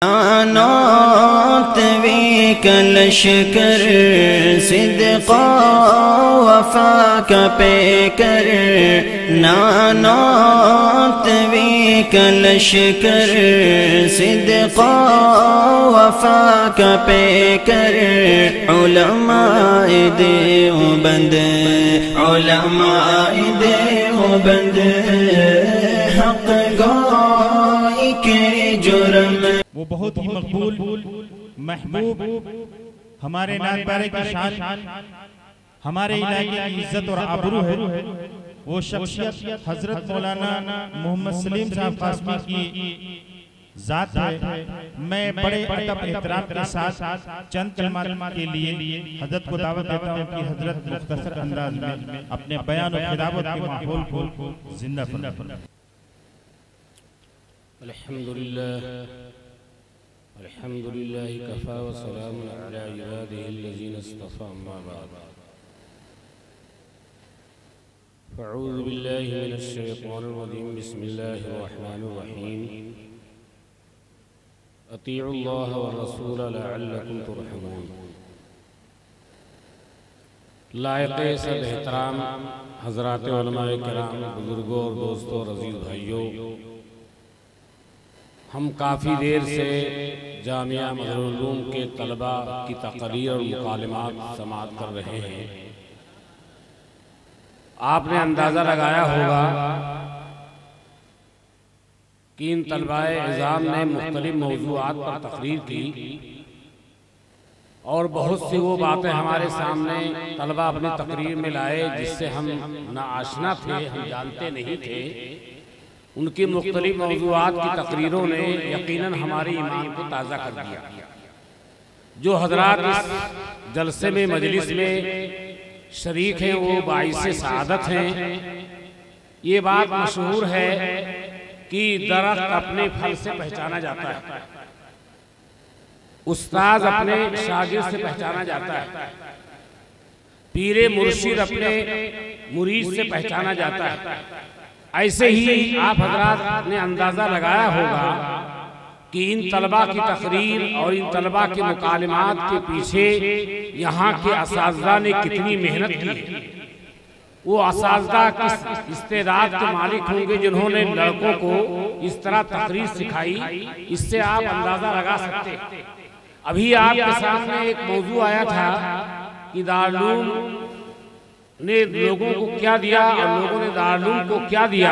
नानोत we कलशकर सिद्क़ो वफ़ा का picker, नानोत we कलशकर सिद्क़ो वफ़ा का picker. उलमाए देवबंद, उलमाए देवबंद हक़ गोई के जुर्म। वो बहुत ही मकबूल महबूब, हमारे नात-बारे की शान, हमारे इलाके की इज्जत और आबरू है। वो शख्सियत हजरत मौलाना मोहम्मद सलीम साहब कासमी की जात है। मैं बड़े अदब एहतराम के साथ चंद कलमात के लिए हजरत को दावत देता हूँ कि हजरत मुख्तसर अंदाज में अपने बयान और खिताबत के माहौल को जिंदा फरमाएं। अल्हम्दुलिल्लाह अल्हम्दुलिल्लाह कफ़ा व सलामुन अला इबादिहिल्लज़ीना इस्तफ़ा, अम्मा बाद। अऊज़ु बिल्लाहि मिनश शैतानिर रजीम, बिस्मिल्लाहिर रहमानिर रहीम। अतीउल्लाह व रसूल लअल्लकुम तुरहमून। लायक़े सब एहतराम हज़रात उलमाए किराम, बुज़ुर्गों और दोस्तों और अज़ीज़ भाइयों, हम काफ़ी देर से जामिया मज़हरुल उलूम के तलबा की तक़रीर और मुकालमात समाअत कर रहे हैं। आपने अंदाज़ा लगाया होगा कि इन तलबाए इज़ाम ने मुख्तलिफ मौज़ूआत पर तक़रीर की और बहुत सी वो बातें हमारे सामने तलबा अपनी तक़रीर में लाए जिससे हम नाआशना थे, हम जानते नहीं थे। उनकी मुख्तलिफ मौज़ूआत की तक़रीरों ने यकीनन हमारे ईमान को ताज़ा कर दिया। जो हज़रात इस जलसे में मजलिस में शरीक हैं वो बाइसे सआदत हैं। ये बात मशहूर है कि दरख्त अपने फल से पहचाना जाता है, उस्ताद अपने शागिर्द से पहचाना जाता है, पीरे मुर्शिद अपने मुरीद से पहचाना जाता है। ऐसे ही आप हजरात ने अंदाज़ा लगाया होगा कि इन तलबा की तकरीर और इन तलबा के मुकालमात के पीछे यहाँ के असातिज़ा ने कितनी मेहनत की है। वो असातिज़ा किस इस्तेदाद के मालिक होंगे जिन्होंने लड़कों को इस तरह तकरीर सिखाई, इससे आप अंदाज़ा लगा सकते हैं। अभी आपके सामने एक मौजू आया था कि दारुल उलूम ने लोगों को क्या दिया और लोगों ने दारुल उलूम को क्या दिया।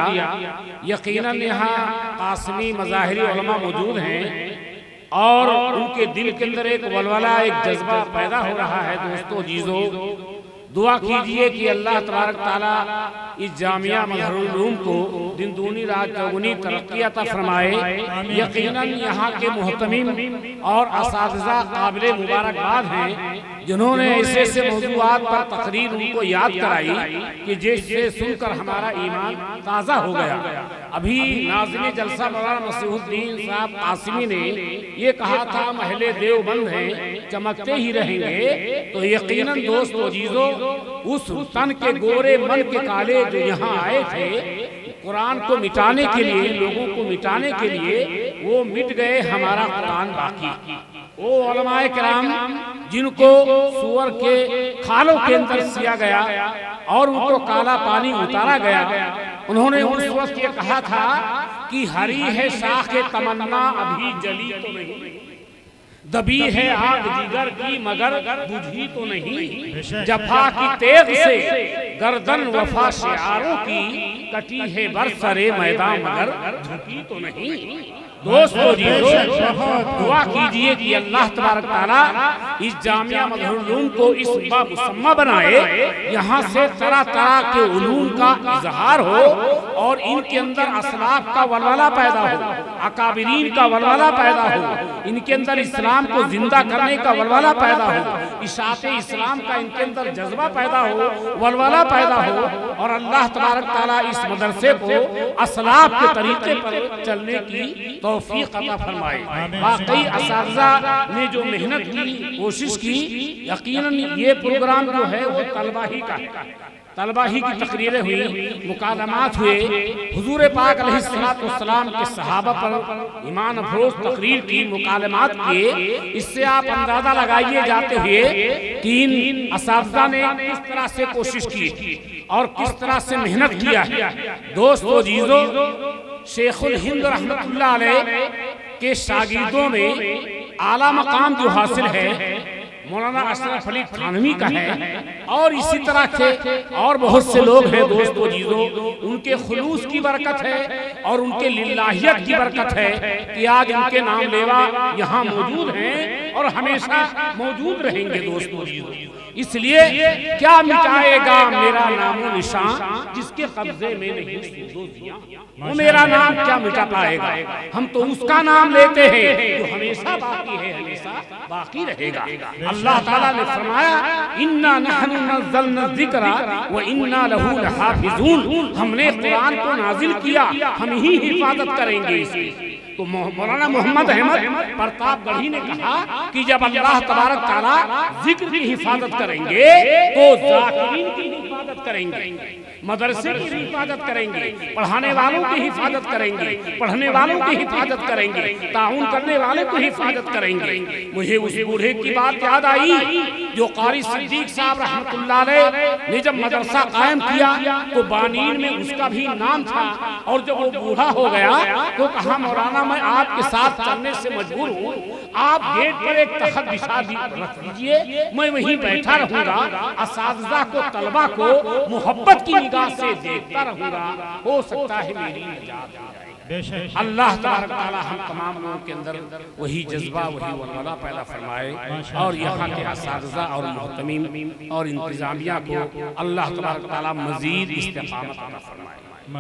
यकीनन यहाँ कासमी मज़ाहिरी उलमा मौजूद हैं और उनके दिल के अंदर एक वलवला, एक जज्बा पैदा हो रहा है। दोस्तों जीजो, दुआ कीजिए कि अल्लाह तबारक ताला इस जामिया मज़हरुल उलूम को दिन दूनी रात चौगुनी तरक्की अता फरमाए। यकीनन यहाँ के मुहतमीम और असातिज़ा काबिल मुबारकबाद हैं जिन्होंने ऐसे ऐसे मौज़ूआत पर तकरीर उनको याद कराई कि जिससे सुनकर हमारा ईमान ताज़ा हो गया। अभी नाज़िम जलसा मौलाना मसीहुद्दीन साहब कासिमी ने ये कहा था महले देवबंद हैं चमकते ही रहेंगे। तो यकीनन दोस्तों जीजो, उस तन के गोरे मन के काले जो यहाँ आए थे कुरान को मिटाने के लिए, लोगों को मिटाने के लिए, वो मिट गए, हमारा कुरान बाकी। वो उलमाए किराम जिनको सूअर के खालों के अंदर सिया गया और उनको काला पानी उतारा गया, उन्होंने उस वक्त ये कहा था कि हरी है शाख तमन्ना अभी जली तो नहीं, दबी है आग जिगर की मगर बुझी तो नहीं, जफा की तेग से गर्दन वफा शिआरों की कटी है बरसरे मैदान मगर झुकी तो नहीं। दोस्तों जीजो, दुआ कीजिए कि अल्लाह तबारक ताला इस जामिया मज़हरुल उलूम को इस बामुसम्मा बनाए, यहाँ से तरह तरह के उलूम का इजहार हो और इनके अंदर असलाफ का वलवला पैदा हो, अकाबिरीन का वलवला पैदा हो, इनके अंदर इस्लाम को जिंदा करने का वलवला पैदा हो, इशाते इस्लाम का इनके अंदर जज्बा पैदा हो, वलवला पैदा हो और अल्लाह तबारक ताला इस मदरसे को असलाफ के तरीके पर चलने की तौफीक अता फरमाए। वाकई असातिज़ा ने जो मेहनत की, कोशिश की, यकीनन ये प्रोग्राम जो है वो तलबा ही का है। तलबा ही की तकरीरें हुई, मुकालमात हुए, हुजूर पाक अलैहिस्सलाम के सहाबा पर ईमान अफरोज तकरीर की, मुकालमात किए। इससे आप अंदाजा लगाइए जाते हुए कि इन असातिज़ा ने किस तरह से कोशिश की और किस तरह से मेहनत किया। दोस्तों जीजो, शेखुल हिंद रहमतुल्लाह अलैह के शागिर्दों में आला मकाम जो हासिल है मौलाना अशरफ अली थानवी का है, और इसी तरह के और बहुत से लोग हैं। दोस्तों जीजो, उनके खुलूस की बरकत है और उनके लिल्लाहियत की बरकत है कि आज उनके नाम लेवा यहाँ मौजूद हैं और हमेशा मौजूद रहेंगे। दोस्तों जीजो, इसलिए क्या मिटाएगा मेरा नामो निशान जिसके कब्जे में नहीं सूदो जिया, वो मेरा नाम क्या मिटा पाएगा। हम तो उसका नाम लेते हैं जो हमेशा बाकी है, हमेशा बाकी रहेगा। अल्लाह ताला ने फरमाया, इन्ना नहनु नज़्ज़लना ज़िक्रा व इन्ना लहू लहाफ़िज़ून, हमने कुरान को नाजिल किया, हम ही हिफाजत करेंगे इसकी। तो मौलाना मोहम्मद अहमद प्रतापगढ़ी ने कहा कि जब अल्लाह तबारक ताला जिक्र की हिफाजत करेंगे तो ज़ाकिरीन की हिफाजत करेंगे, मदरसे की हिफाजत करेंगे, पढ़ाने वालों की हिफाजत करेंगे, पढ़ने वालों की हिफाजत करेंगे, ताउन करने वाले की हिफाजत करेंगे। मुझे उस बूढ़े की बात याद आई जो कारी सिद्दीक साहब रहमतुल्लाह अलैह ने जब मदरसा कायम किया तो बानीन में उसका भी नाम था, और जब वो बूढ़ा हो गया तो कहा, मौलाना मैं आपके साथ चलने से मजबूर हूँ, आप गेट पर एक तख्त बिछा रख दीजिए, मैं वहीं बैठा रहूंगा, असातिज़ा को, तलबा को मोहब्बत की निगाह से देखता रहूंगा, हो सकता है मेरी निजात हो जाए। अल्लाह तबारक ताला हम तमाम लोगों के अंदर वही जज्बा, वही वलवला पैदा फरमाए और यहाँ के असातिज़ा और मुहतमीम और इंतजामिया को अल्लाह तबारक ताला मजीद इस्तिक़ामत अता फरमाए।